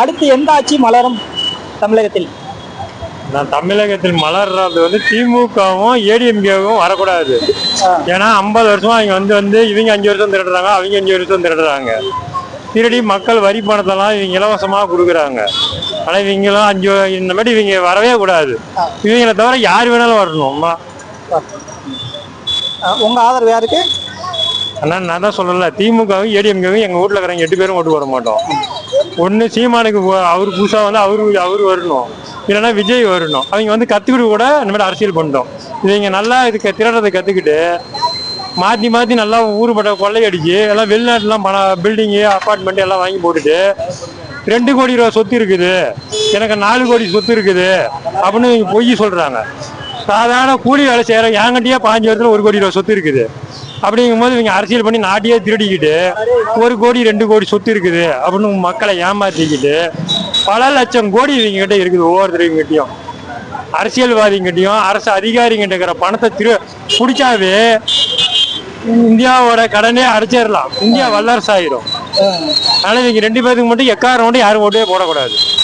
அடுத்து எந்த ஆட்சி மலரும் தமிழகத்தில்? நான் தமிழகத்தில் மலர்றது வந்து திமுகவும் ஏடிஎம்கேவும் வரக்கூடாது. ஏன்னா 50 வருஷமா அவங்க வந்து இவங்க 5 வருஷம் திருடுறாங்க, அவங்க 5 வருஷம் திருடுறாங்க. திருடி மக்கள் வரி பணத்தெல்லாம் இவங்க இலவசமாக கொடுக்குறாங்க. ஆனால் இவங்களாம் இந்த மாதிரி இவங்க வரவே கூடாது. இவங்களை தவிர யார் வேணாலும் வரணும். உங்க ஆதரவு யாருக்கு? ஆனால் நான் தான் சொல்லல, திமுகவும் ஏடிஎம்கேவும் எங்கள் வீட்டில் இருக்கிறவங்க 8 பேரும் ஓட்டு போட மாட்டோம். ஒன்று சீமானுக்கு அவர் புதுசாக வந்து அவரு வரணும், இல்லைன்னா விஜய் வரணும். அவங்க வந்து கற்றுக்கிட்டு கூட இந்த மாதிரி அரசியல் பண்ணிட்டோம். இவங்க நல்லா இதுக்கு திருடுறதை கற்றுக்கிட்டு மாற்றி மாற்றி நல்லா ஊருப்பட்ட கொள்ளையடிச்சு எல்லாம் வெளிநாட்டுலாம் பில்டிங்கு அப்பார்ட்மெண்ட்டு எல்லாம் வாங்கி போட்டுட்டு 2 கோடி ரூபா சொத்து இருக்குது, எனக்கு 4 கோடி சொத்து இருக்குது அப்படின்னு இவங்க பொய் சொல்கிறாங்க. சாதாரண கூலி வேலை செய்கிற என்கிட்டயே 5 வருஷத்துல 1 கோடி ரூபா சொத்து இருக்குது. அப்படிங்கும் போது இவங்க அரசியல் பண்ணி நாட்டையே திருடிக்கிட்டு 1 கோடி 2 கோடி சொத்து இருக்குது அப்படின்னு மக்களை ஏமாற்றிக்கிட்டு பல லட்சம் கோடி இவங்க கிட்ட இருக்குது. ஒவ்வொருத்தருங்கிட்டையும் அரசியல்வாதிங்கிட்டையும் அரசு அதிகாரிகிட்ட இருக்கிற பணத்தை பிடிச்சாவே இந்தியாவோட கடனே அடைச்சிடலாம், இந்தியா வல்லரசு ஆயிரும். அதனால இவங்க 2 பேருக்கு மட்டும் எக்காரணம் யாரும் ஓட்டே போடக்கூடாது.